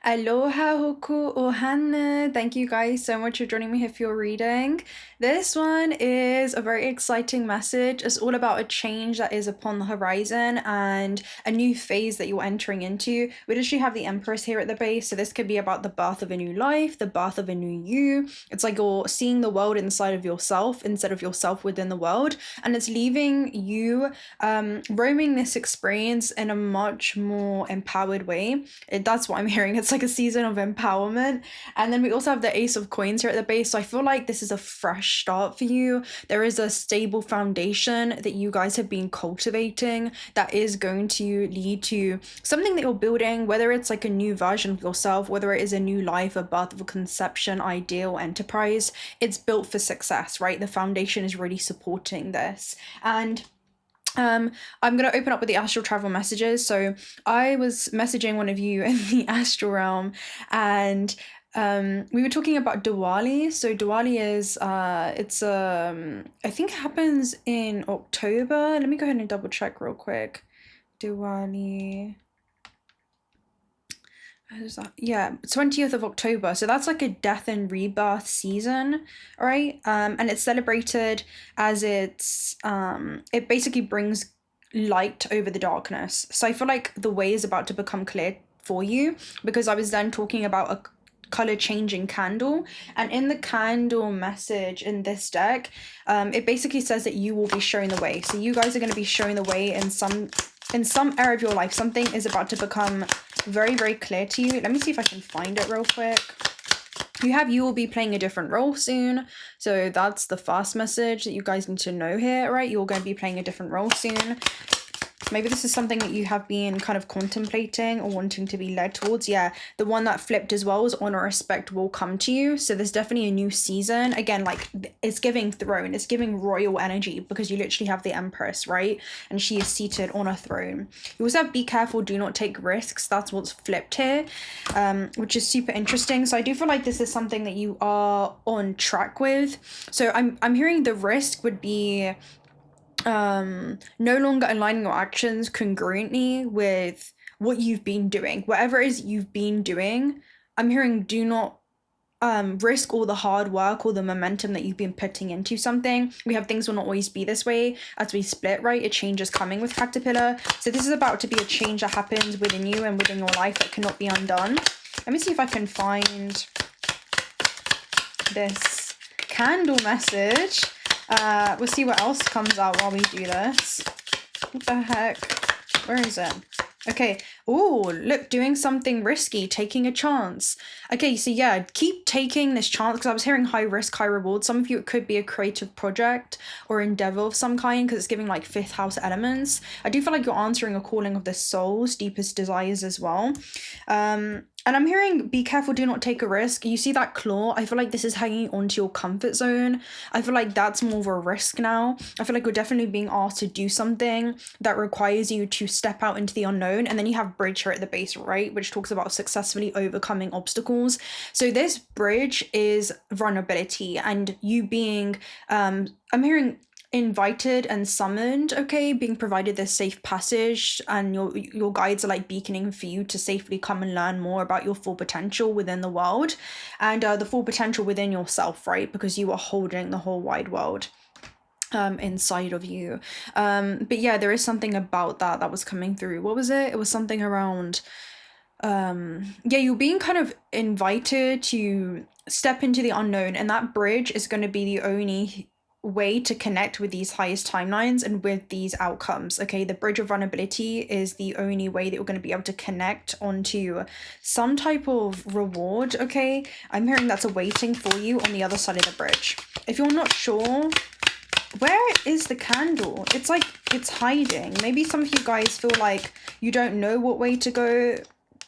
Aloha hoku ohana. Thank you guys so much for joining me here for your reading. This one is a very exciting message. It's all about a change that is upon the horizon and a new phase that you're entering into. We literally have the Empress here at the base, so this could be about the birth of a new life, the birth of a new you. It's like you're seeing the world inside of yourself instead of yourself within the world, and it's leaving you roaming this experience in a much more empowered way. That's what I'm hearing. It's like a season of empowerment. And then we also have the Ace of Coins here at the base, so I feel like this is a fresh start for you. There is a stable foundation that you guys have been cultivating that is going to lead to something that you're building, whether it's like a new version of yourself, whether it is a new life, a birth of a conception, ideal, enterprise. It's built for success, right? The foundation is really supporting this. And I'm going to open up with the astral travel messages. So I was messaging one of you in the astral realm, and we were talking about Diwali. So Diwali is I think it happens in October. Let me go ahead and double check real quick. Diwali. Yeah, 20th of October. So that's like a death and rebirth season, right? And it's celebrated as it basically brings light over the darkness. So I feel like the way is about to become clear for you, because I was then talking about a color changing candle, and in the candle message in this deck, it basically says that you will be showing the way. So you guys are going to be showing the way in some area of your life. Something is about to become very, very clear to you. Let me see if I can find it real quick. You will be playing a different role soon. So that's the first message that you guys need to know here, right? You're going to be playing a different role soon. Maybe this is something that you have been kind of contemplating or wanting to be led towards. Yeah, the one that flipped as well is honor, respect will come to you. So there's definitely a new season. Again, like it's giving throne, it's giving royal energy, because you literally have the Empress, right? And she is seated on a throne. You also have be careful, do not take risks. That's what's flipped here, which is super interesting. So I do feel like this is something that you are on track with. So I'm hearing the risk would be no longer aligning your actions congruently with what you've been doing. Whatever it is you've been doing, I'm hearing do not risk all the hard work or the momentum that you've been putting into something. We have things will not always be this way as we split, right? A change is coming with Caterpillar. So this is about to be a change that happens within you and within your life that cannot be undone. Let me see if I can find this candle message. We'll see what else comes out while we do this. What the heck? Where is it? Okay. Oh, look, doing something risky, taking a chance. Okay, so yeah, keep taking this chance, because I was hearing high risk, high reward. Some of you, it could be a creative project or endeavor of some kind, because it's giving like fifth house elements. I do feel like you're answering a calling of the soul's deepest desires as well. And I'm hearing be careful, do not take a risk. You see that claw? I feel like this is hanging onto your comfort zone. I feel like that's more of a risk now. I feel like you're definitely being asked to do something that requires you to step out into the unknown. And then you have bridge here at the base, right? Which talks about successfully overcoming obstacles. So this bridge is vulnerability and you being, I'm hearing invited and summoned, okay, being provided this safe passage, and your guides are like beaconing for you to safely come and learn more about your full potential within the world, and the full potential within yourself, right? Because you are holding the whole wide world inside of you. But yeah, there is something about that was coming through. What was it? It was something around yeah, you're being kind of invited to step into the unknown, and that bridge is going to be the only way to connect with these highest timelines and with these outcomes. Okay, the bridge of vulnerability is the only way that you're going to be able to connect onto some type of reward. Okay, I'm hearing that's awaiting for you on the other side of the bridge. If you're not sure, where is the candle? It's like it's hiding. Maybe some of you guys feel like you don't know what way to go.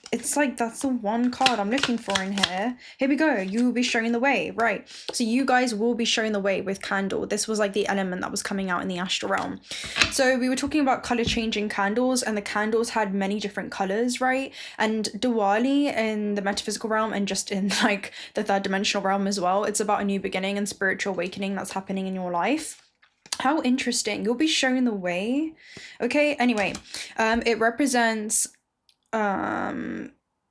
It's like that's the one card I'm looking for in here. Here we go. You will be showing the way, right? So you guys will be showing the way with candle. This was like the element that was coming out in the astral realm. So we were talking about color changing candles, and the candles had many different colors, right? And Diwali in the metaphysical realm and just in like the third dimensional realm as well, it's about a new beginning and spiritual awakening that's happening in your life. How interesting. You'll be showing the way. Okay, anyway, it represents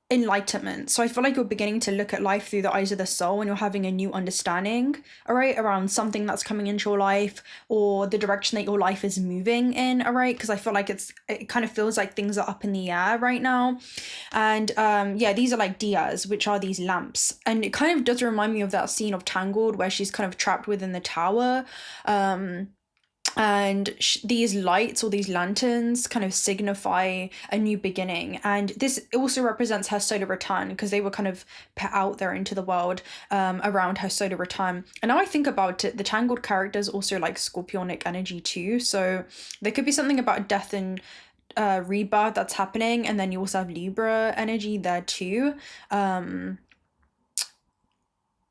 enlightenment. So I feel like you're beginning to look at life through the eyes of the soul, and you're having a new understanding, all right, around something that's coming into your life, or the direction that your life is moving in, all right, because I feel like it kind of feels like things are up in the air right now. And yeah, these are like diyas, which are these lamps, and it kind of does remind me of that scene of Tangled where she's kind of trapped within the tower. And these lights, or these lanterns, kind of signify a new beginning, and this also represents 𝓱𝓪𝓷𝓪, because they were kind of put out there into the world around 𝓱𝓪𝓷𝓪. And now I think about it, the Tangled characters also like scorpionic energy too, so there could be something about death and rebirth that's happening, and then you also have Libra energy there too.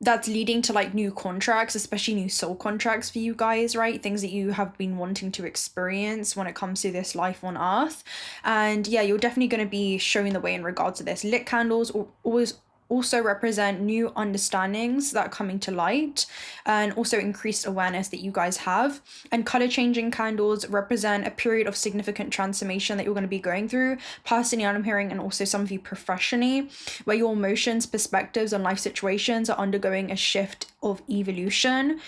That's leading to like new contracts, especially new soul contracts for you guys, right? Things that you have been wanting to experience when it comes to this life on earth. And yeah, you're definitely going to be showing the way in regards to this. Lit candles always also represent new understandings that are coming to light, and also increased awareness that you guys have. And color changing candles represent a period of significant transformation that you're going to be going through personally, I'm hearing, and also some of you professionally, where your emotions, perspectives, and life situations are undergoing a shift of evolution,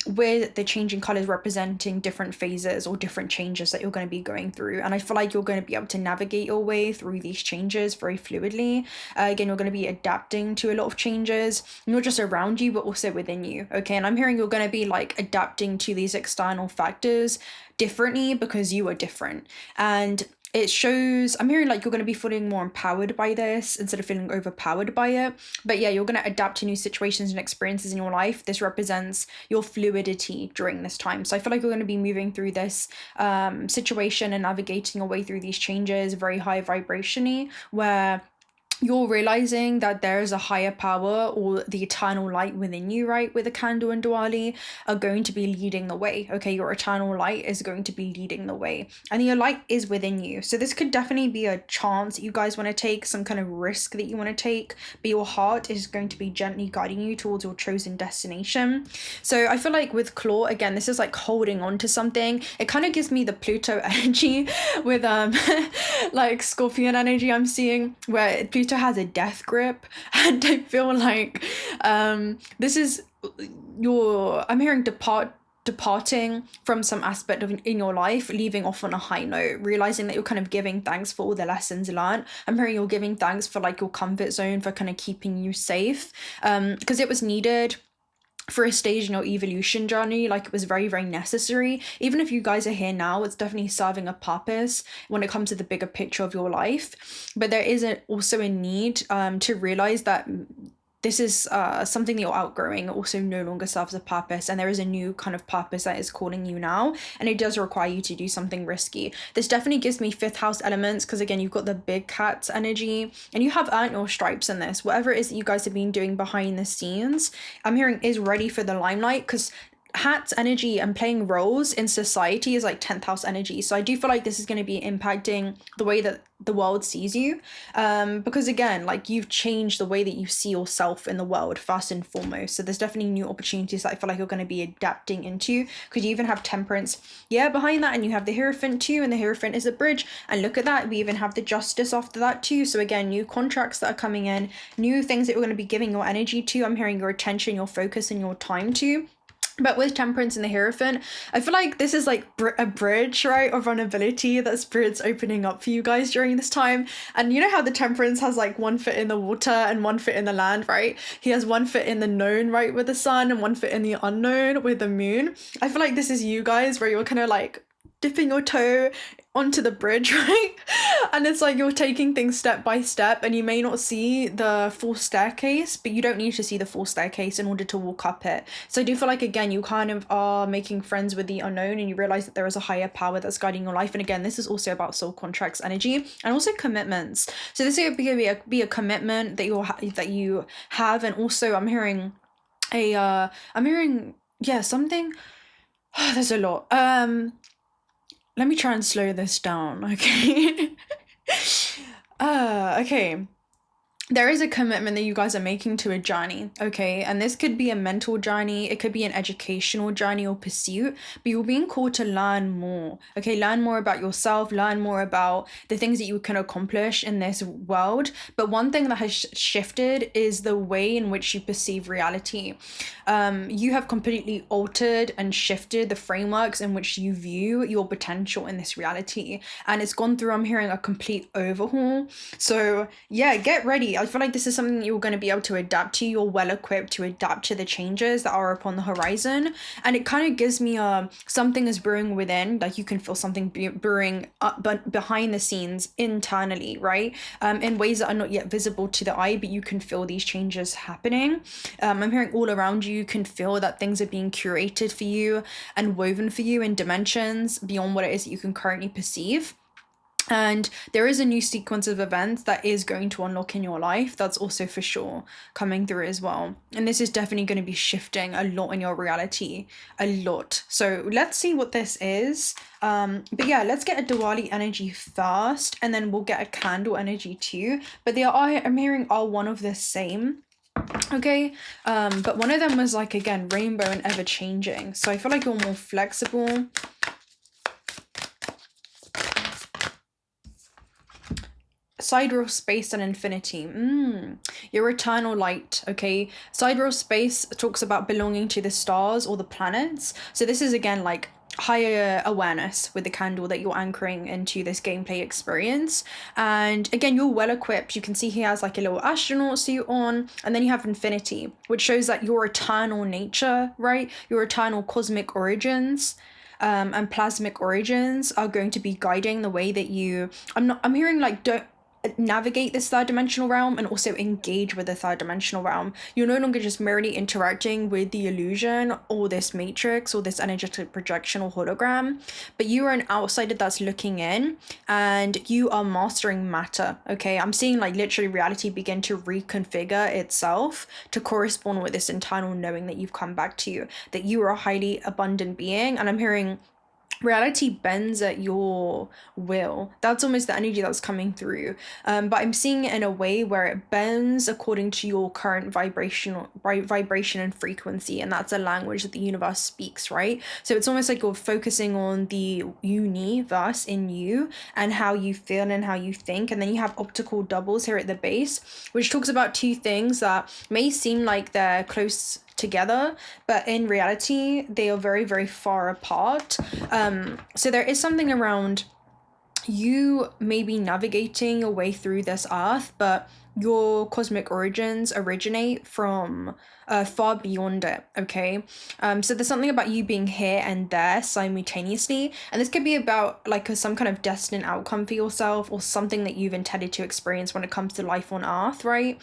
with the changing colors representing different phases or different changes that you're going to be going through. And I feel like you're going to be able to navigate your way through these changes very fluidly. Again, you're going to be adapting to a lot of changes, not just around you but also within you, okay? And I'm hearing you're going to be like adapting to these external factors differently because you are different. And it shows, I'm hearing like you're going to be feeling more empowered by this instead of feeling overpowered by it. But yeah, you're going to adapt to new situations and experiences in your life. This represents your fluidity during this time. So I feel like you're going to be moving through this situation and navigating your way through these changes very high vibrationally, where you're realizing that there is a higher power, or the eternal light within you, right, with the candle and Diwali, are going to be leading the way, okay? Your eternal light is going to be leading the way, and your light is within you. So this could definitely be a chance that you guys want to take, some kind of risk that you want to take, but your heart is going to be gently guiding you towards your chosen destination. So I feel like with claw, again, this is like holding on to something. It kind of gives me the Pluto energy with like Scorpion energy I'm seeing, where Pluto has a death grip, and I feel like this is I'm hearing departing from some aspect of in your life, leaving off on a high note, realizing that you're kind of giving thanks for all the lessons learned. I'm hearing you're giving thanks for like your comfort zone, for kind of keeping you safe, because it was needed for a stage in your evolution journey. Like, it was very, very necessary. Even if you guys are here now, it's definitely serving a purpose when it comes to the bigger picture of your life. But there is also a need to realize that this is something that you're outgrowing, also no longer serves a purpose, and there is a new kind of purpose that is calling you now, and it does require you to do something risky. This definitely gives me 5th house elements, because again, you've got the big cat's energy, and you have earned your stripes in this. Whatever it is that you guys have been doing behind the scenes, I'm hearing is ready for the limelight, because hat's energy and playing roles in society is like 10th house energy. So I do feel like this is going to be impacting the way that the world sees you, because again, like, you've changed the way that you see yourself in the world first and foremost. So there's definitely new opportunities that I feel like you're going to be adapting into, because you even have Temperance behind that, and you have the Hierophant too, and the Hierophant is a bridge, and look at that, we even have the Justice after that too. So again, new contracts that are coming in, new things that you're going to be giving your energy to. I'm hearing your attention, your focus, and your time to. But with Temperance and the Hierophant, I feel like this is like a bridge, right, of vulnerability that Spirit's opening up for you guys during this time. And you know how the Temperance has like 1 foot in the water and 1 foot in the land, right? He has 1 foot in the known, right, with the sun, and 1 foot in the unknown with the moon. I feel like this is you guys, where you're kind of like dipping your toe onto the bridge, right? And it's like you're taking things step by step, and you may not see the full staircase, but you don't need to see the full staircase in order to walk up it. So I do feel like, again, you kind of are making friends with the unknown, and you realize that there is a higher power that's guiding your life. And again, this is also about soul contracts energy, and also commitments. So this is going to be a commitment that you have. And also I'm hearing something. There's a lot. Let me try and slow this down, okay? Okay. there is a commitment that you guys are making to a journey, okay? And this could be a mental journey, it could be an educational journey or pursuit, but you're being called to learn more, okay? Learn more about yourself, learn more about the things that you can accomplish in this world. But one thing that has shifted is the way in which you perceive reality. You have completely altered and shifted the frameworks in which you view your potential in this reality. And it's gone through, I'm hearing, a complete overhaul. So yeah, get ready. I feel like this is something that you're going to be able to adapt to. You're well equipped to adapt to the changes that are upon the horizon. And it kind of gives me something is brewing within, like you can feel something brewing up, but behind the scenes internally, right? In ways that are not yet visible to the eye, but you can feel these changes happening. I'm hearing all around you can feel that things are being curated for you and woven for you in dimensions beyond what it is that you can currently perceive. And there is a new sequence of events that is going to unlock in your life. That's also for sure coming through as well. And this is definitely going to be shifting a lot in your reality, a lot. So let's see what this is. But yeah, let's get a Diwali energy first, and then we'll get a candle energy too. But they are, I'm hearing, are one of the same. Okay, but one of them was like, again, rainbow and ever changing. So I feel like you're more flexible. Sidereal space and infinity. Your eternal light, okay? Sidereal space talks about belonging to the stars or the planets. So this is, again, like higher awareness with the candle that you're anchoring into this gameplay experience. And again, you're well equipped. You can see he has like a little astronaut suit on, and then you have infinity, which shows that your eternal nature, right? Your eternal cosmic origins and plasmic origins are going to be guiding the way that you, I'm hearing like, don't navigate this third dimensional realm and also engage with the third dimensional realm. You're no longer just merely interacting with the illusion or this matrix or this energetic projection or hologram, but you are an outsider that's looking in, and you are mastering matter, okay? I'm seeing like literally reality begin to reconfigure itself to correspond with this internal knowing that you've come back to, that you are a highly abundant being. And I'm hearing reality bends at your will. That's almost the energy that's coming through, but I'm seeing it in a way where it bends according to your current vibration and frequency, and that's a language that the universe speaks, right? So it's almost like you're focusing on the universe in you and how you feel and how you think. And then you have optical doubles here at the base, which talks about two things that may seem like they're close together, but in reality they are very, very far apart. So there is something around you maybe navigating your way through this earth, but your cosmic origins originate from far beyond it, okay? So there's something about you being here and there simultaneously, and this could be about like some kind of destined outcome for yourself, or something that you've intended to experience when it comes to life on earth, right?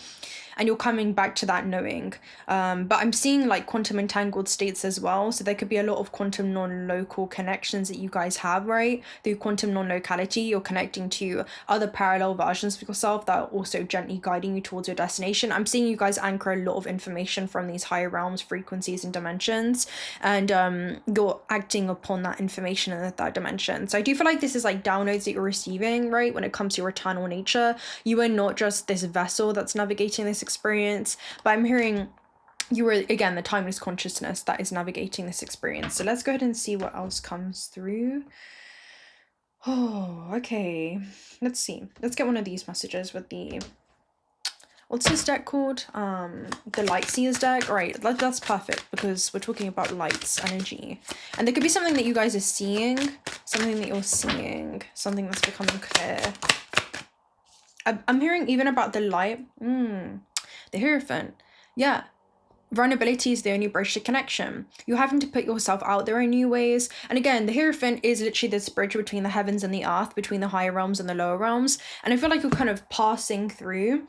And you're coming back to that knowing. But I'm seeing like quantum entangled states as well. So there could be a lot of quantum non-local connections that you guys have, right? Through quantum non-locality, you're connecting to other parallel versions of yourself that are also gently guiding you towards your destination. I'm seeing you guys anchor a lot of information from these higher realms, frequencies, and dimensions. And you're acting upon that information in the third dimension. So I do feel like this is like downloads that you're receiving, right? When it comes to your eternal nature, you are not just this vessel that's navigating this experience, but I'm hearing you are, again, the timeless consciousness that is navigating this experience. So let's go ahead and see what else comes through. Oh, okay. Let's see. Let's get one of these messages with the, what's this deck called? The Light Seers deck. Right, that's perfect because we're talking about light's energy. And there could be something that you guys are seeing, something that you're seeing, something that's becoming clear. I'm hearing even about the light. The Hierophant. Yeah. Vulnerability is the only bridge to connection. You're having to put yourself out there in new ways. And again, the Hierophant is literally this bridge between the heavens and the earth, between the higher realms and the lower realms. And I feel like you're kind of passing through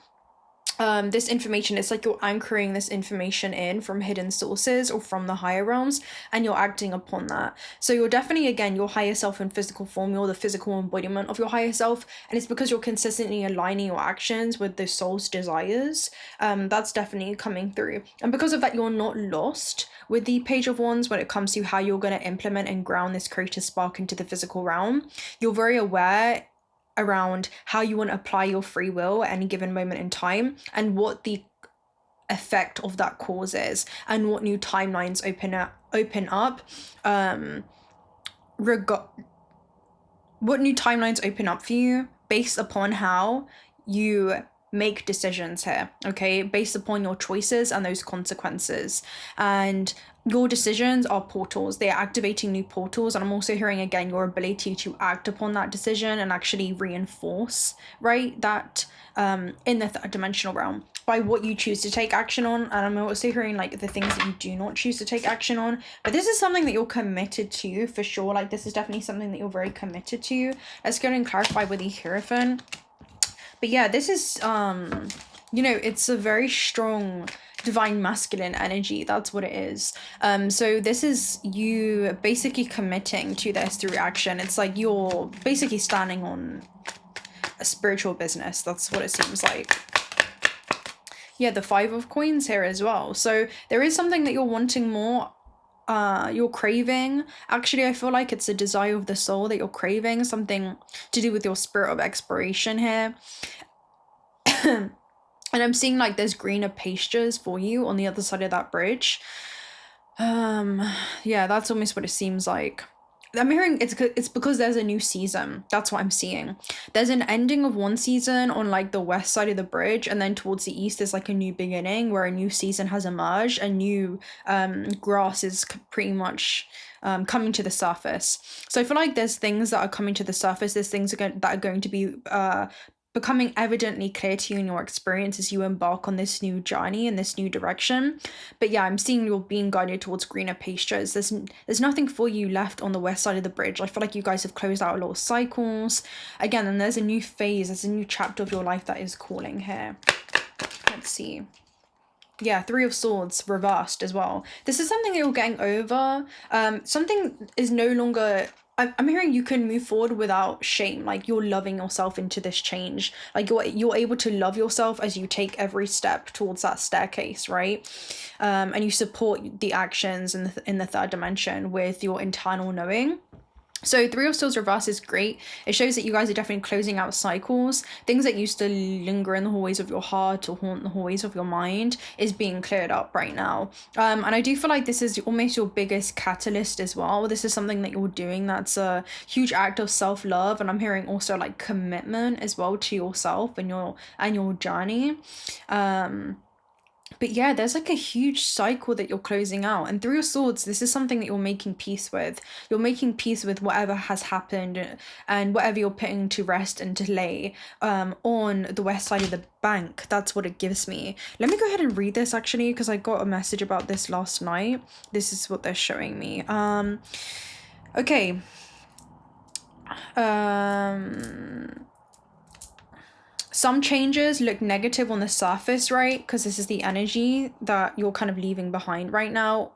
this information. It's like you're anchoring this information in from hidden sources or from the higher realms, and you're acting upon that. So you're definitely, again, your higher self in physical form. You're the physical embodiment of your higher self, and it's because you're consistently aligning your actions with the soul's desires. That's definitely coming through, and because of that, you're not lost with the Page of Wands when it comes to how you're going to implement and ground this creative spark into the physical realm. You're very aware around how you want to apply your free will at any given moment in time, and what the effect of that causes, and what new timelines open up what new timelines open up for you based upon how you make decisions here, okay, based upon your choices and those consequences. And your decisions are portals. They are activating new portals. And I'm also hearing again your ability to act upon that decision and actually reinforce, right, that in the third dimensional realm by what you choose to take action on. And I'm also hearing like the things that you do not choose to take action on. But this is something that you're committed to for sure. Like this is definitely something that you're very committed to. Let's go and clarify with the Hierophant. But yeah, this is, you know, it's a very strong divine masculine energy. That's what it is. So this is you basically committing to this through action. It's like you're basically standing on a spiritual business. That's what it seems like. Yeah, the 5 of Coins here as well. So there is something that you're wanting more. You're craving. Actually, I feel like it's a desire of the soul that you're craving, something to do with your spirit of exploration here. And I'm seeing like there's greener pastures for you on the other side of that bridge. Yeah, that's almost what it seems like. I'm hearing it's because there's a new season. That's what I'm seeing. There's an ending of one season on like the west side of the bridge, and then towards the east there's like a new beginning where a new season has emerged. A new grass is pretty much coming to the surface. So I feel like there's things that are coming to the surface. There's things that are going to be becoming evidently clear to you in your experience as you embark on this new journey and this new direction. But yeah, I'm seeing you're being guided towards greener pastures. There's nothing for you left on the west side of the bridge. I feel like you guys have closed out a lot of cycles. Again, and there's a new phase, there's a new chapter of your life that is calling here. Let's see. Yeah, 3 of Swords reversed as well. This is something that you're getting over. Something is no longer... I'm hearing you can move forward without shame. Like you're loving yourself into this change. Like you're able to love yourself as you take every step towards that staircase, right? And you support the actions in the third dimension with your internal knowing. So 3 of Swords reverse is great. It shows that you guys are definitely closing out cycles. Things that used to linger in the hallways of your heart or haunt the hallways of your mind is being cleared up right now. And I do feel like this is almost your biggest catalyst as well. This is something that you're doing that's a huge act of self-love. And I'm hearing also like commitment as well to yourself and your journey. But yeah, there's like a huge cycle that you're closing out. And 3 of Swords, this is something that you're making peace with. You're making peace with whatever has happened and whatever you're putting to rest and to lay on the west side of the bank. That's what it gives me. Let me go ahead and read this actually, because I got a message about this last night. This is what they're showing me. Okay. Some changes look negative on the surface, right? Because this is the energy that you're kind of leaving behind right now.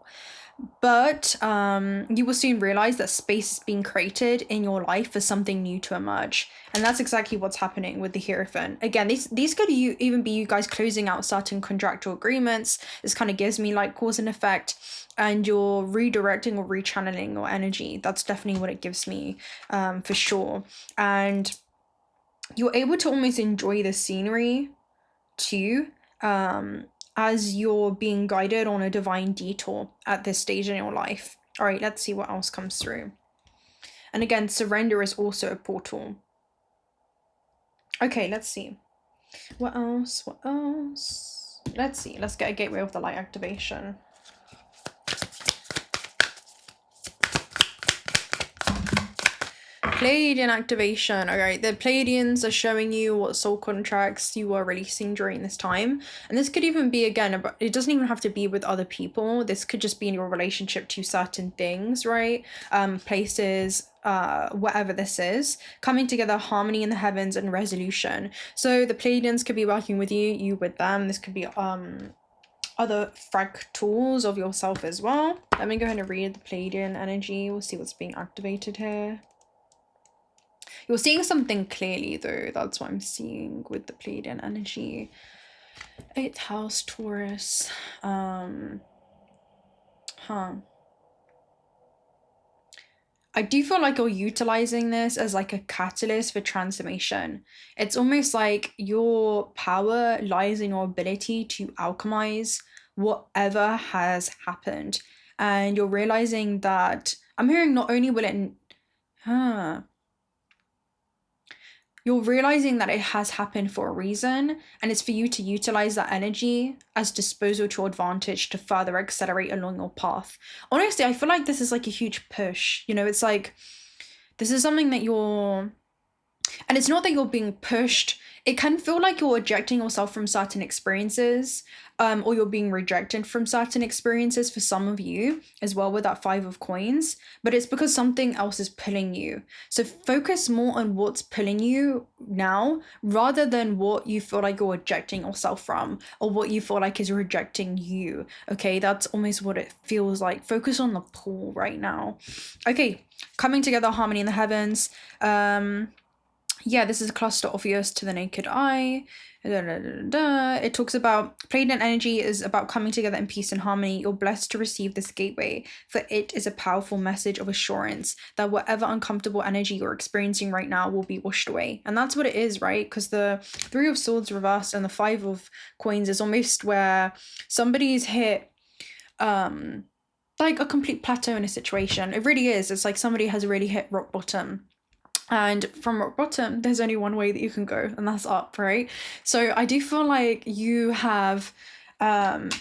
But you will soon realize that space is being created in your life for something new to emerge. And that's exactly what's happening with the Hierophant. Again, these could even be you guys closing out certain contractual agreements. This kind of gives me like cause and effect. And you're redirecting or rechanneling your energy. That's definitely what it gives me for sure. And you're able to almost enjoy the scenery too, as you're being guided on a divine detour at this stage in your life. All right, let's see what else comes through. And again, surrender is also a portal. Okay, let's see. What else? What else? Let's see. Let's get a gateway of the light activation. Pleiadian activation. Alright, the Pleiadians are showing you what soul contracts you are releasing during this time. And this could even be, again, it doesn't even have to be with other people. This could just be in your relationship to certain things, right? Places, whatever this is. Coming together, harmony in the heavens and resolution. So the Pleiadians could be working with you with them. This could be other fractals of yourself as well. Let me go ahead and read the Pleiadian energy. We'll see what's being activated here. You're seeing something clearly though. That's what I'm seeing with the Pleiadian energy. 8th house Taurus. I I do feel like you're utilizing this as like a catalyst for transformation. It's almost like your power lies in your ability to alchemize whatever has happened. And you're realizing that I'm hearing not only will it, you're realizing that it has happened for a reason, and it's for you to utilize that energy as disposal to your advantage to further accelerate along your path. Honestly, I feel like this is like a huge push. You know, it's like this is something that you're, and it's not that you're being pushed. It can feel like you're ejecting yourself from certain experiences, or you're being rejected from certain experiences for some of you as well with that 5 of coins, but it's because something else is pulling you. So focus more on what's pulling you now rather than what you feel like you're ejecting yourself from or what you feel like is rejecting you. Okay, that's almost what it feels like. Focus on the pull right now. Okay, coming together, harmony in the heavens. Yeah, this is a cluster obvious to the naked eye. It talks about Pleiadian energy is about coming together in peace and harmony. You're blessed to receive this gateway, for it is a powerful message of assurance that whatever uncomfortable energy you're experiencing right now will be washed away. And that's what it is, right? Because the 3 of Swords reversed and the 5 of coins is almost where somebody's hit like a complete plateau in a situation. It really is. It's like somebody has really hit rock bottom. And from rock bottom, there's only one way that you can go, and that's up, right? So I do feel like you have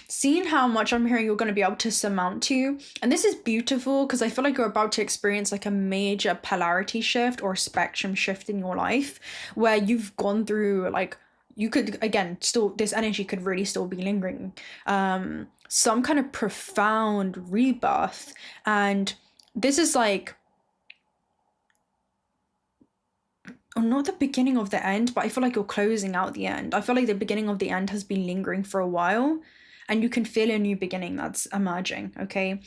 seen how much I'm hearing you're going to be able to surmount to. And this is beautiful because I feel like you're about to experience like a major polarity shift or a spectrum shift in your life where you've gone through like, you could, again, still, this energy could really still be lingering. Some kind of profound rebirth. And this is like, not the beginning of the end, but I feel like you're closing out the end. I feel like the beginning of the end has been lingering for a while, and you can feel a new beginning that's emerging, okay?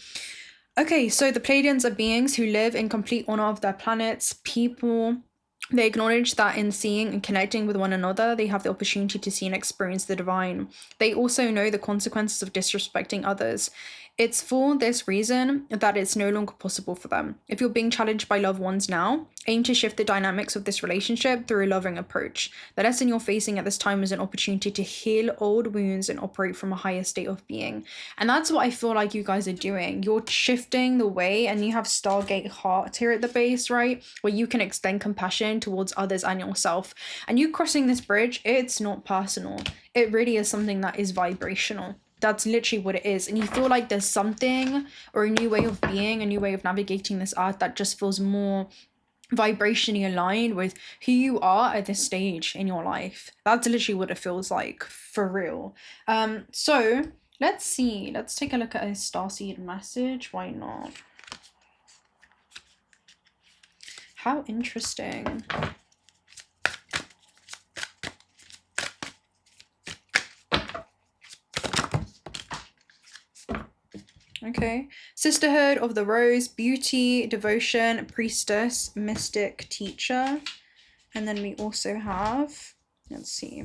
Okay, so the Pleiadians are beings who live in complete honor of their planets, people. They acknowledge that in seeing and connecting with one another, they have the opportunity to see and experience the divine. They also know the consequences of disrespecting others. It's for this reason that it's no longer possible for them. If you're being challenged by loved ones now, aim to shift the dynamics of this relationship through a loving approach. The lesson you're facing at this time is an opportunity to heal old wounds and operate from a higher state of being. And that's what I feel like you guys are doing. You're shifting the way, and you have Stargate heart here at the base, right? Where you can extend compassion towards others and yourself. And you crossing this bridge, it's not personal. It really is something that is vibrational. That's literally what it is. And you feel like there's something or a new way of being, a new way of navigating this earth that just feels more vibrationally aligned with who you are at this stage in your life. That's literally what it feels like, for real. So let's see. Let's take a look at a starseed message. Why not? How interesting. Okay, Sisterhood of the Rose, Beauty, Devotion, Priestess, Mystic, Teacher. And then we also have, let's see.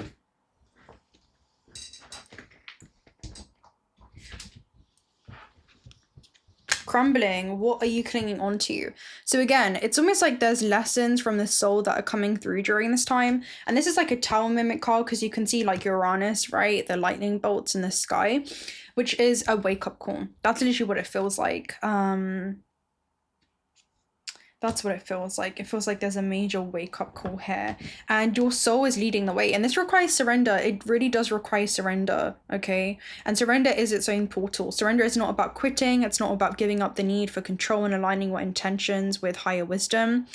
Crumbling, what are you clinging on to? So again, it's almost like there's lessons from the soul that are coming through during this time. And this is like a Tower Mimic card because you can see like Uranus, right? The lightning bolts in the sky, which is a wake-up call. That's literally what it feels like. That's what it feels like. It feels like there's a major wake-up call here. And your soul is leading the way. And this requires surrender. It really does require surrender, okay? And surrender is its own portal. Surrender is not about quitting. It's not about giving up the need for control and aligning your intentions with higher wisdom.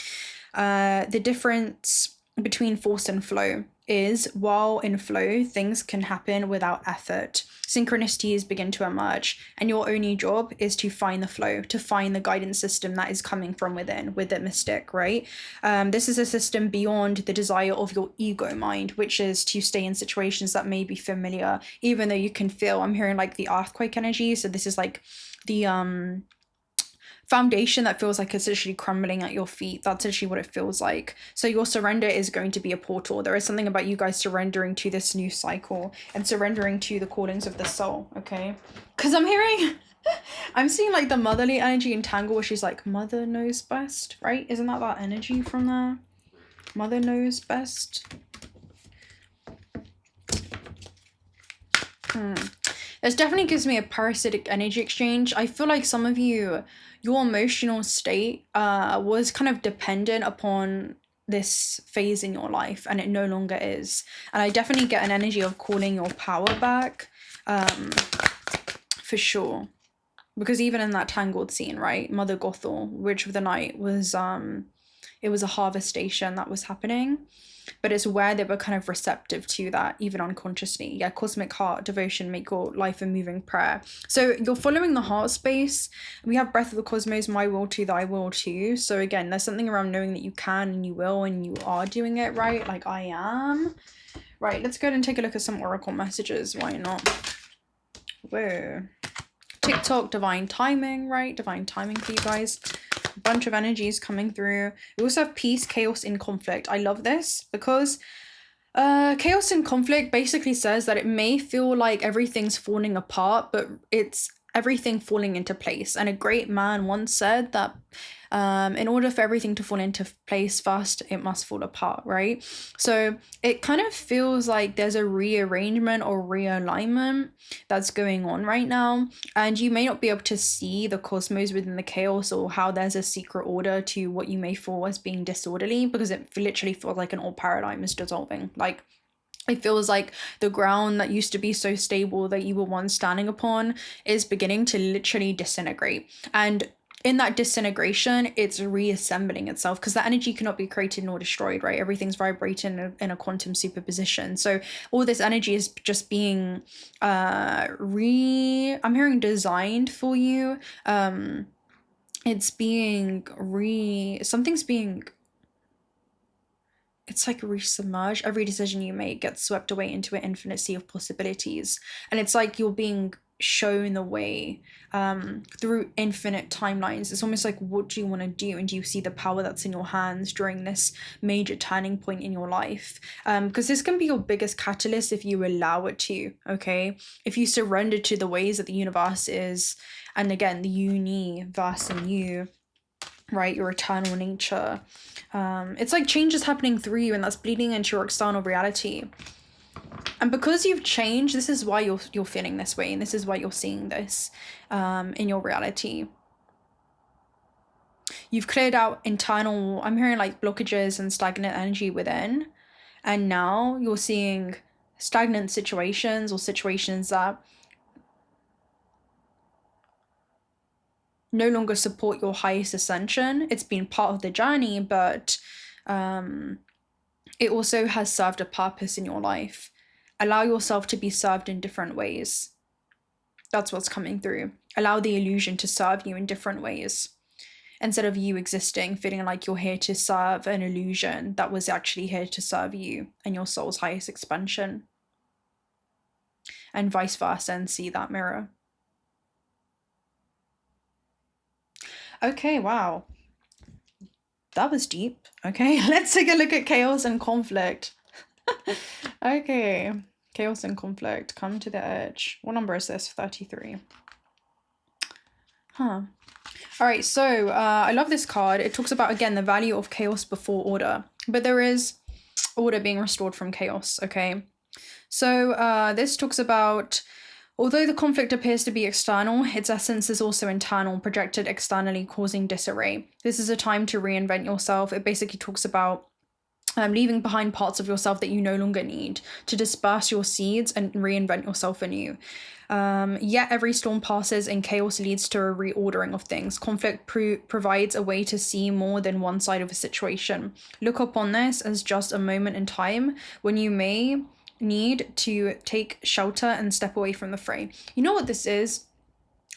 The difference between force and flow is, while in flow, things can happen without effort. Synchronicities begin to emerge, and your only job is to find the flow, to find the guidance system that is coming from within, with the mystic, right? This is a system beyond the desire of your ego mind, which is to stay in situations that may be familiar, even though you can feel, I'm hearing like the earthquake energy, so this is like the foundation that feels like it's literally crumbling at your feet. That's literally what it feels like. So your surrender is going to be a portal. There is something about you guys surrendering to this new cycle and surrendering to the callings of the soul, okay? Because I'm hearing I'm seeing like the motherly energy in Tangle where she's like, mother knows best, right? Isn't that energy from there? Mother knows best. This definitely gives me a parasitic energy exchange. I feel like some of you, your emotional state was kind of dependent upon this phase in your life, and it no longer is. And I definitely get an energy of calling your power back, for sure. Because even in that Tangled scene, right, Mother Gothel, Witch of the Night, was it was a harvestation that was happening, but it's where they were kind of receptive to that, even unconsciously. Yeah, cosmic heart, devotion, make your life a moving prayer. So you're following the heart space. We have Breath of the Cosmos, my will to, thy will too. So again, there's something around knowing that you can and you will and you are doing it, right? Like I am. Right, let's go ahead and take a look at some oracle messages. Why not? Whoa. TikTok, divine timing, right? Divine timing for you guys. A bunch of energies coming through. We also have peace, chaos, in conflict. I love this because chaos in conflict basically says that it may feel like everything's falling apart, but it's everything falling into place. And a great man once said that in order for everything to fall into place first, it must fall apart, right? So it kind of feels like there's a rearrangement or realignment that's going on right now, and you may not be able to see the cosmos within the chaos or how there's a secret order to what you may feel as being disorderly, because it literally feels like an old paradigm is dissolving. Like it feels like the ground that used to be so stable that you were once standing upon is beginning to literally disintegrate. And in that disintegration, it's reassembling itself, because that energy cannot be created nor destroyed, right? Everything's vibrating in a quantum superposition. So all this energy is just being I'm hearing designed for you. It's being something's being, it's like resubmerged. Every decision you make gets swept away into an infinite sea of possibilities. And it's like you're being shown the way through infinite timelines. It's almost like, what do you want to do? And do you see the power that's in your hands during this major turning point in your life? Because this can be your biggest catalyst if you allow it to, okay? If you surrender to the ways that the universe is, and again, the universe in you, right? Your eternal nature. It's like change is happening through you, and that's bleeding into your external reality. And because you've changed, this is why you're feeling this way, and this is why you're seeing this in your reality. You've cleared out internal, I'm hearing like blockages and stagnant energy within, and now you're seeing stagnant situations or situations that no longer support your highest ascension. It's been part of the journey, but it also has served a purpose in your life. Allow yourself to be served in different ways. That's what's coming through. Allow the illusion to serve you in different ways, instead of you existing, feeling like you're here to serve an illusion that was actually here to serve you and your soul's highest expansion. And vice versa, and see that mirror. Okay, wow. That was deep. Okay, let's take a look at chaos and conflict. Okay, chaos and conflict, come to the edge. What number is this? 33. All right, so I love this card. It talks about, again, the value of chaos before order, but there is order being restored from chaos, okay? So this talks about, although the conflict appears to be external, its essence is also internal, projected externally, causing disarray. This is a time to reinvent yourself. It basically talks about leaving behind parts of yourself that you no longer need, to disperse your seeds and reinvent yourself anew. Yet every storm passes and chaos leads to a reordering of things. Conflict provides a way to see more than one side of a situation. Look upon this as just a moment in time when you may need to take shelter and step away from the fray. You know what this is?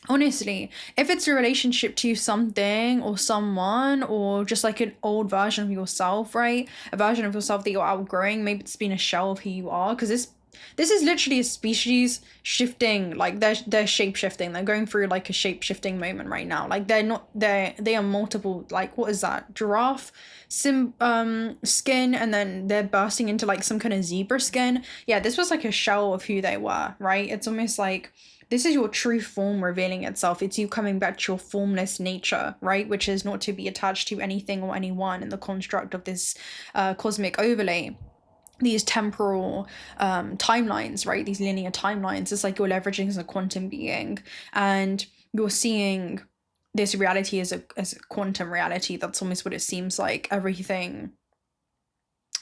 Honestly, if it's a relationship to something or someone, or just like an old version of yourself, right? A version of yourself that you're outgrowing, maybe it's been a shell of who you are, because this This is literally a species shifting, like they're shape shifting. They're going through like a shape shifting moment right now. Like they are multiple, like, what is that? Giraffe skin, and then they're bursting into like some kind of zebra skin. Yeah, this was like a shell of who they were, right? It's almost like this is your true form revealing itself. It's you coming back to your formless nature, right? Which is not to be attached to anything or anyone in the construct of this cosmic overlay. These temporal timelines, right? These linear timelines. It's like you're leveraging as a quantum being, and you're seeing this reality as a quantum reality. That's almost what it seems like. Everything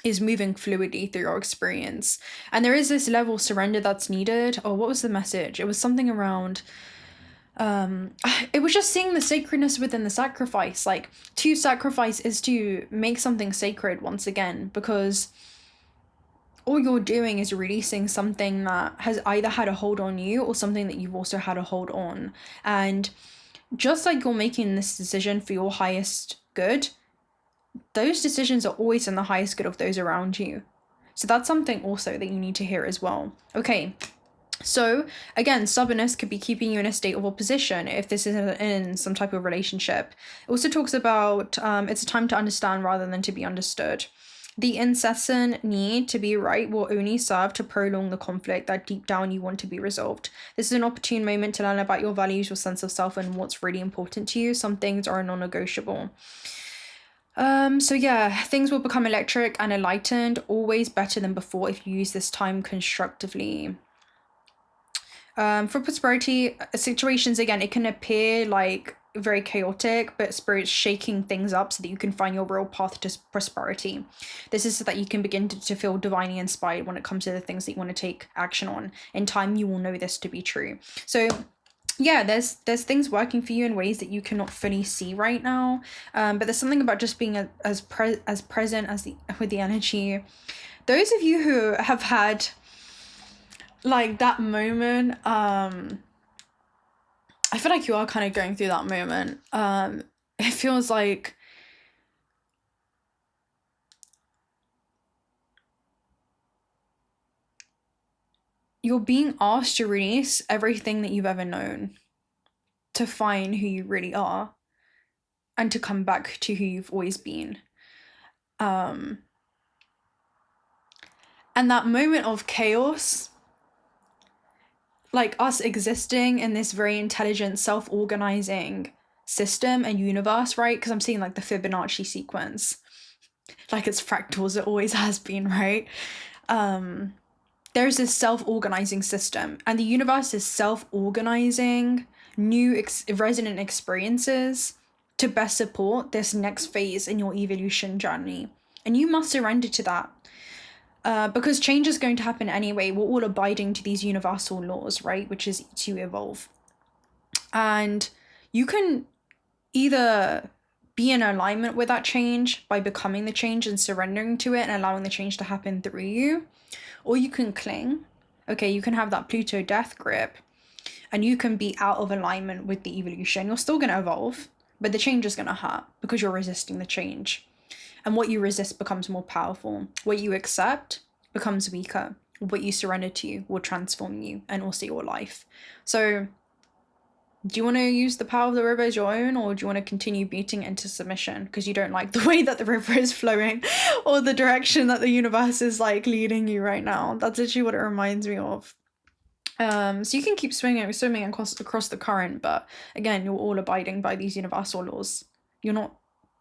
is moving fluidly through your experience, and there is this level of surrender that's needed. Oh, what was the message? It was something around it was just seeing the sacredness within the sacrifice. Like, to sacrifice is to make something sacred once again, because all you're doing is releasing something that has either had a hold on you or something that you've also had a hold on. And just like you're making this decision for your highest good, those decisions are always in the highest good of those around you. So that's something also that you need to hear as well. Okay, so again, stubbornness could be keeping you in a state of opposition if this is in some type of relationship. It also talks about it's a time to understand rather than to be understood. The incessant need to be right will only serve to prolong the conflict that deep down you want to be resolved. This is an opportune moment to learn about your values, your sense of self, and what's really important to you. Some things are non-negotiable. So yeah, things will become electric and enlightened, always better than before if you use this time constructively. For prosperity situations, again, it can appear like very chaotic, but Spirit's shaking things up so that you can find your real path to prosperity. This is so that you can begin to feel divinely inspired when it comes to the things that you want to take action on. In time, you will know this to be true. So yeah, there's things working for you in ways that you cannot fully see right now, but there's something about just being as present as with the energy. Those of you who have had like that moment, I feel like you are kind of going through that moment. It feels like you're being asked to release everything that you've ever known, to find who you really are, and to come back to who you've always been. And that moment of chaos, like us existing in this very intelligent, self-organizing system and universe, right? Because I'm seeing like the Fibonacci sequence, like it's fractals, it always has been, right? There's this self-organizing system, and the universe is self-organizing new resonant experiences to best support this next phase in your evolution journey. And you must surrender to that. Because change is going to happen anyway. We're all abiding to these universal laws, right? Which is to evolve. And you can either be in alignment with that change by becoming the change and surrendering to it and allowing the change to happen through you, or you can cling. Okay, you can have that Pluto death grip, and you can be out of alignment with the evolution. You're still going to evolve, but the change is going to hurt because you're resisting the change. And what you resist becomes more powerful. What you accept becomes weaker. What you surrender to will transform you and also your life. So do you want to use the power of the river as your own, or do you want to continue beating into submission because you don't like the way that the river is flowing or the direction that the universe is like leading you right now? That's actually what it reminds me of. So you can keep swimming across the current, but again, you're all abiding by these universal laws. You're not,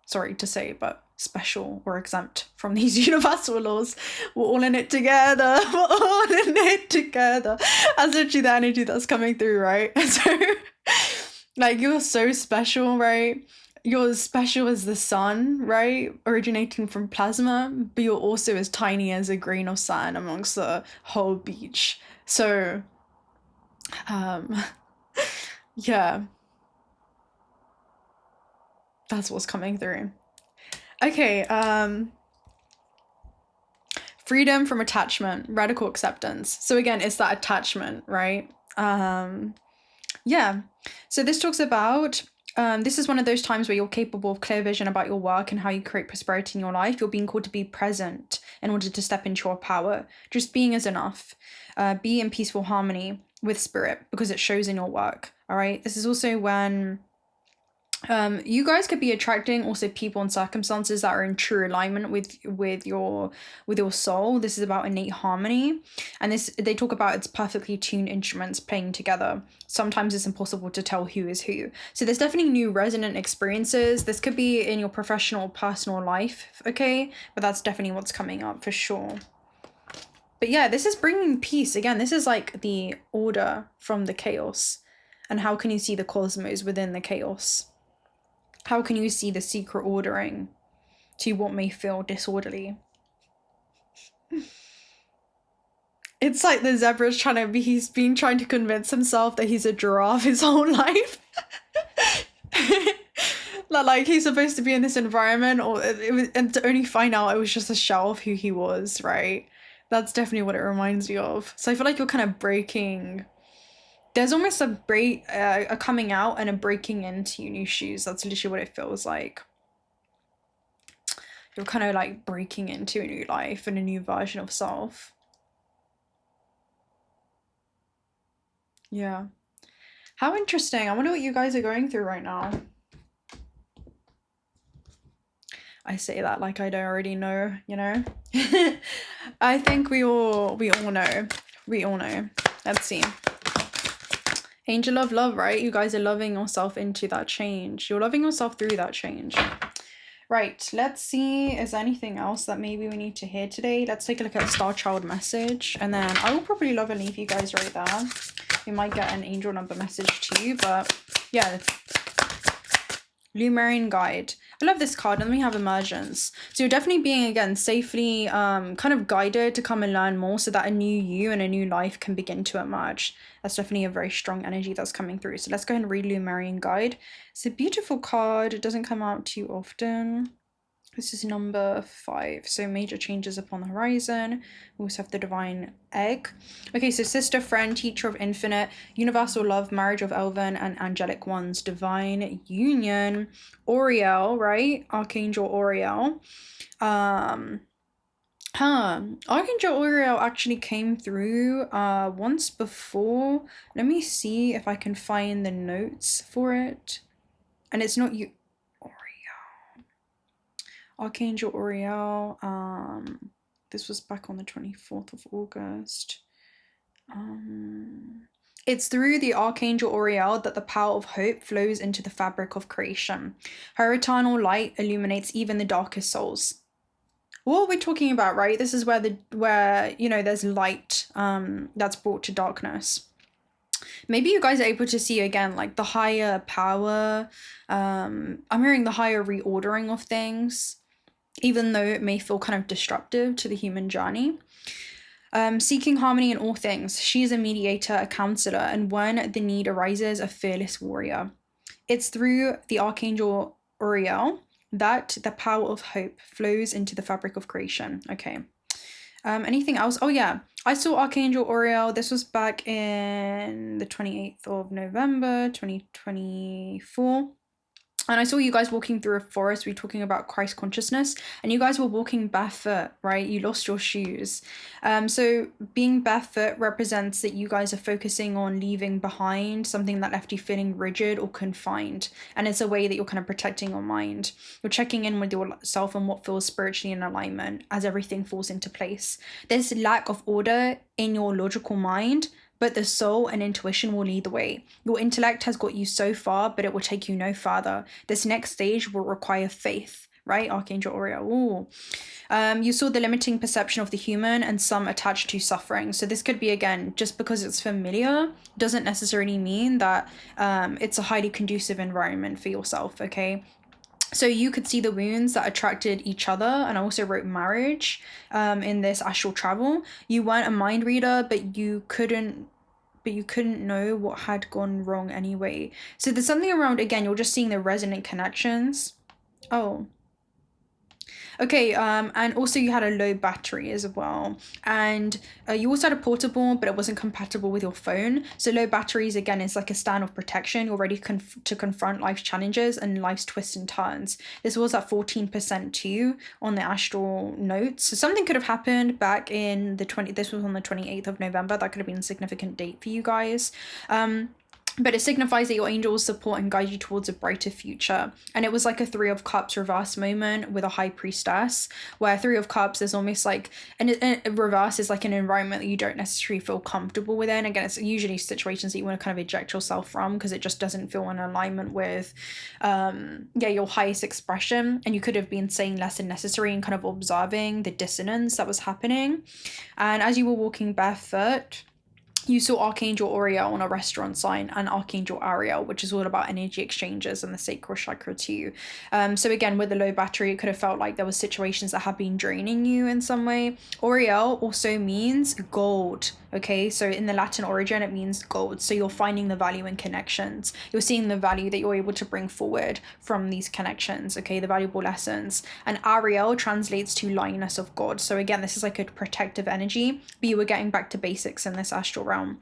sorry to say, but special or exempt from these universal laws. We're all in it together. We're all in it together. That's actually the energy that's coming through, right? So, like, you're so special, right? You're as special as the sun, right? Originating from plasma, but you're also as tiny as a grain of sand amongst the whole beach. So, yeah. That's what's coming through. Okay, freedom from attachment, radical acceptance. So again, it's that attachment, right? Yeah. So this talks about This is one of those times where you're capable of clear vision about your work and how you create prosperity in your life. You're being called to be present in order to step into your power. Just being is enough. Be in peaceful harmony with spirit because it shows in your work. All right. This is also when you guys could be attracting also people and circumstances that are in true alignment with your soul. This is about innate harmony, and this, they talk about it's perfectly tuned instruments playing together. Sometimes it's impossible to tell who is who. So there's definitely new resonant experiences. This could be in your professional, personal life, okay? But that's definitely what's coming up for sure. But yeah, this is bringing peace. Again, this is like the order from the chaos. And how can you see the cosmos within the chaos? How can you see the secret ordering to what may feel disorderly? It's like the zebra's he's been trying to convince himself that he's a giraffe his whole life. Like he's supposed to be in this environment, and to only find out it was just a shell of who he was, right? That's definitely what it reminds you of. So I feel like you're kind of breaking. There's almost a coming out and a breaking into new shoes. That's literally what it feels like. You're kind of like breaking into a new life and a new version of self. Yeah. How interesting. I wonder what you guys are going through right now. I say that like I don't already know, you know? I think we all know. We all know. Let's see. Angel of love, right? You guys are loving yourself into that change. You're loving yourself through that change. Right, let's see. Is there anything else that maybe we need to hear today? Let's take a look at Star Child message. And then I will probably love and leave you guys right there. You might get an angel number message too. But yeah. Lemurian guide. I love this card. And then we have emergence. So you're definitely being, again, safely kind of guided to come and learn more so that a new you and a new life can begin to emerge. That's definitely a very strong energy that's coming through. So let's go ahead and read Lemurian guide. It's a beautiful card. It doesn't come out too often. This is number 5. So major changes upon the horizon. We also have the divine egg. Okay, so sister, friend, teacher of infinite, universal love, marriage of elven and angelic ones, divine union, Oriel, right? Archangel Oriel. Archangel Oriel actually came through once before. Let me see if I can find the notes for it. And it's not you. Archangel Oriel, this was back on the 24th of August. It's through the Archangel Oriel that the power of hope flows into the fabric of creation. Her eternal light illuminates even the darkest souls. What we're talking about, right? This is where you know, there's light that's brought to darkness. Maybe you guys are able to see again like the higher power. I'm hearing the higher reordering of things, even though it may feel kind of disruptive to the human journey. Seeking harmony in all things. She is a mediator, a counselor, and when the need arises, a fearless warrior. It's through the Archangel Uriel that the power of hope flows into the fabric of creation. Okay. Anything else? Oh yeah, I saw Archangel Uriel. This was back in the 28th of November, 2024. And I saw you guys walking through a forest. We were talking about Christ consciousness, and you guys were walking barefoot, right? You lost your shoes. So being barefoot represents that you guys are focusing on leaving behind something that left you feeling rigid or confined. And it's a way that you're kind of protecting your mind. You're checking in with yourself and what feels spiritually in alignment as everything falls into place. There's lack of order in your logical mind, but the soul and intuition will lead the way. Your intellect has got you so far, but it will take you no further. This next stage will require faith, right? Archangel Uriel. Ooh. You saw the limiting perception of the human and some attached to suffering. So this could be, again, just because it's familiar doesn't necessarily mean that it's a highly conducive environment for yourself, okay? So you could see the wounds that attracted each other, and I also wrote marriage in this astral travel. You weren't a mind reader, but you couldn't know what had gone wrong anyway. So there's something around, again, you're just seeing the resonant connections. Oh. Okay, and also you had a low battery as well. And you also had a portable, but it wasn't compatible with your phone. So low batteries, again, is like a stand of protection. You're ready to confront life's challenges and life's twists and turns. This was at 14% too on the astral notes. So something could have happened back in this was on the 28th of November. That could have been a significant date for you guys. But it signifies that your angels support and guide you towards a brighter future. And it was like a Three of Cups reverse moment with a High Priestess, where Three of Cups is almost like, and reverse is like an environment that you don't necessarily feel comfortable within. Again, it's usually situations that you want to kind of eject yourself from because it just doesn't feel in alignment with, your highest expression. And you could have been saying less than necessary and kind of observing the dissonance that was happening. And as you were walking barefoot, you saw Archangel Uriel on a restaurant sign and Archangel Ariel, which is all about energy exchanges and the sacral chakra too. So again, with the low battery, it could have felt like there were situations that have been draining you in some way. Uriel also means gold. Okay, so in the Latin origin, it means gold. So you're finding the value in connections. You're seeing the value that you're able to bring forward from these connections, okay, the valuable lessons. And Ariel translates to lioness of God. So again, this is like a protective energy, but you were getting back to basics in this astral realm.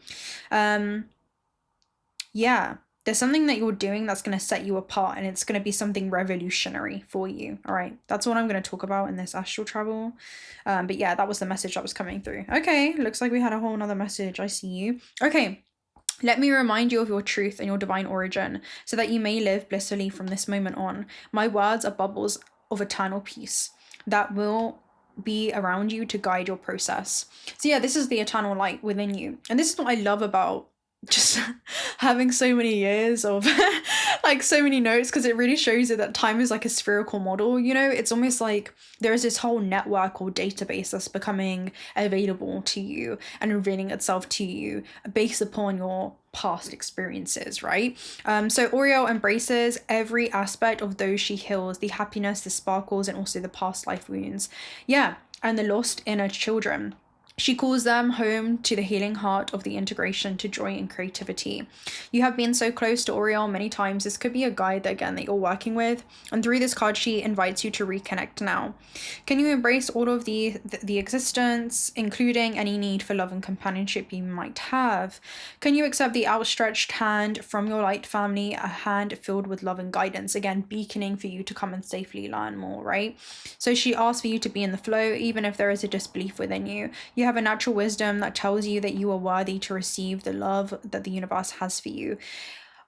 Yeah. There's something that you're doing that's going to set you apart, and it's going to be something revolutionary for you. All right. That's what I'm going to talk about in this astral travel. But yeah, that was the message that was coming through. Okay. Looks like we had a whole nother message. I see you. Okay. Let me remind you of your truth and your divine origin so that you may live blissfully from this moment on. My words are bubbles of eternal peace that will be around you to guide your process. So yeah, this is the eternal light within you. And this is what I love about just having so many years of like so many notes, because it really shows you that time is like a spherical model. You know, it's almost like there is this whole network or database that's becoming available to you and revealing itself to you based upon your past experiences, right? So Uriel embraces every aspect of those she heals, the happiness, the sparkles, and also the past life wounds, and the lost inner children. She calls them home to the healing heart of the integration to joy and creativity. You have been so close to Uriel many times. This could be a guide that you're working with. And through this card, she invites you to reconnect now. Can you embrace all of the existence, including any need for love and companionship you might have? Can you accept the outstretched hand from your light family, a hand filled with love and guidance? Again, beaconing for you to come and safely learn more, right? So she asks for you to be in the flow, even if there is a disbelief within you. You have a natural wisdom that tells you that you are worthy to receive the love that the universe has for you.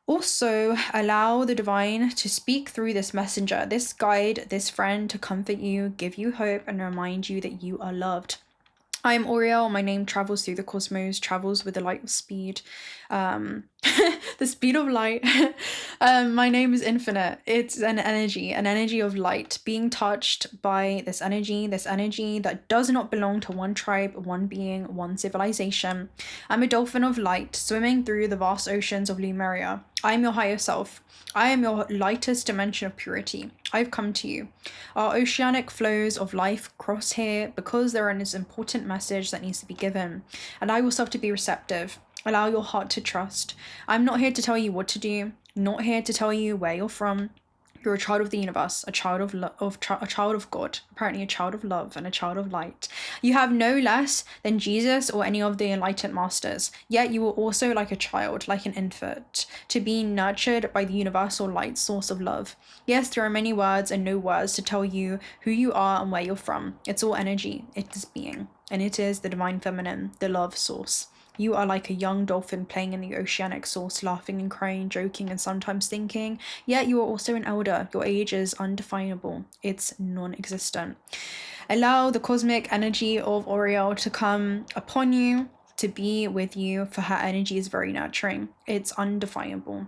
Also, allow the divine to speak through this messenger, this guide, this friend, to comfort you, give you hope, and remind you that you are loved. I am Uriel. My name travels through the cosmos, travels with the light of speed. The speed of light. My name is infinite. It's an energy of light, being touched by this energy that does not belong to one tribe, one being, one civilization. I'm a dolphin of light, swimming through the vast oceans of Lemuria. I am your higher self. I am your lightest dimension of purity. I've come to you. Our oceanic flows of life cross here because there is an important message that needs to be given. Allow yourself to be receptive. Allow your heart to trust. I'm not here to tell you what to do, not here to tell you where you're from. You're a child of the universe, a child of a child of God, apparently a child of love and a child of light. You have no less than Jesus or any of the enlightened masters, yet you are also like a child, like an infant, to be nurtured by the universal light source of love. Yes, there are many words and no words to tell you who you are and where you're from. It's all energy, it is being, and it is the divine feminine, the love source. You are like a young dolphin playing in the oceanic source, laughing and crying, joking and sometimes thinking, yet you are also an elder. Your age is undefinable. It's non-existent. Allow the cosmic energy of Uriel to come upon you, to be with you, for her energy is very nurturing. It's undefinable,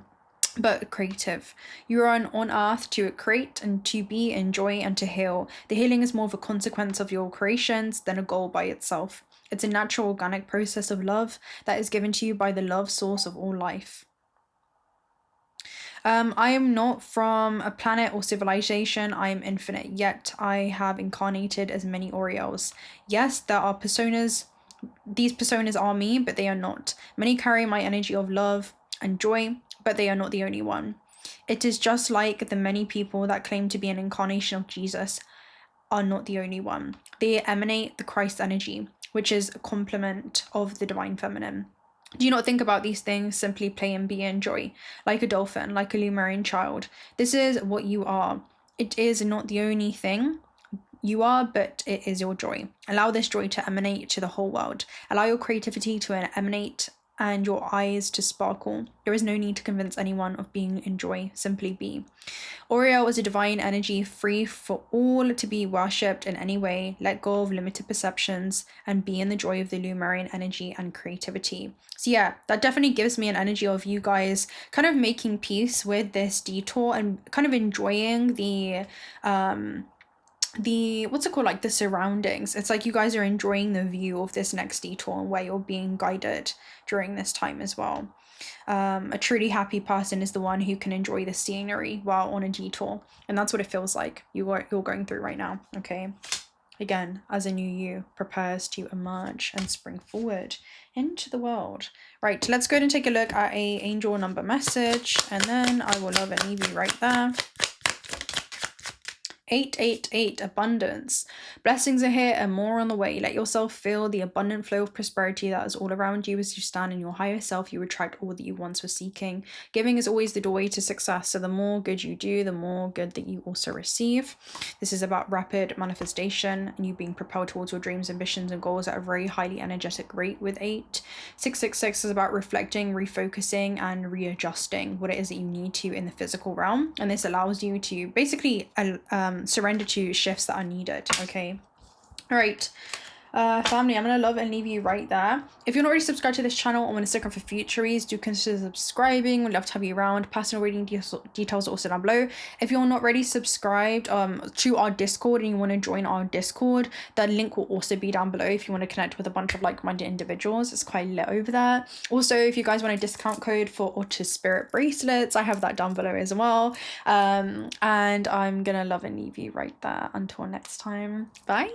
but creative. You are on earth to create and to be, enjoy and to heal. The healing is more of a consequence of your creations than a goal by itself. It's a natural, organic process of love that is given to you by the love source of all life. I am not from a planet or civilization. I am infinite, yet I have incarnated as many Uriels. Yes, there are personas. These personas are me, but they are not. Many carry my energy of love and joy, but they are not the only one. It is just like the many people that claim to be an incarnation of Jesus are not the only one. They emanate the Christ energy, which is a complement of the divine feminine. Do you not think about these things, simply play and be and joy, like a dolphin, like a Lemurian child. This is what you are. It is not the only thing you are, but it is your joy. Allow this joy to emanate to the whole world. Allow your creativity to emanate and your eyes to sparkle. There is no need to convince anyone of being in joy, simply be. Oriel is a divine energy free for all to be worshipped in any way. Let go of limited perceptions and be in the joy of the Lemurian energy and creativity. So yeah, that definitely gives me an energy of you guys kind of making peace with this detour and kind of enjoying the what's it called, like the surroundings. It's like you guys are enjoying the view of this next detour and where you're being guided during this time as well. A truly happy person is the one who can enjoy the scenery while on a detour, and that's what it feels like you're going through right now. Okay, again, as a new you prepares to emerge and spring forward into the world. Right, let's go ahead and take a look at a angel number message, and then I will love and leave you right there. 888, abundance. Blessings are here and more on the way. Let yourself feel the abundant flow of prosperity that is all around you. As you stand in your higher self, you attract all that you once were seeking. Giving is always the doorway to success, so the more good you do, the more good that you also receive. This is about rapid manifestation and you being propelled towards your dreams, ambitions, and goals at a very highly energetic rate with 8. 666 is about reflecting, refocusing, and readjusting what it is that you need to in the physical realm, and this allows you to basically surrender to shifts that are needed. Okay, all right, family, I'm gonna love and leave you right there. If you're not already subscribed to this channel and want to stick around for future reads, do consider subscribing. We'd love to have you around. Personal reading details are also down below. If you're not already subscribed to our Discord and you want to join our Discord, that link will also be down below if you want to connect with a bunch of like-minded individuals. It's quite lit over there. Also, if you guys want a discount code for Otter Spirit bracelets, I have that down below as well. And I'm gonna love and leave you right there until next time. Bye.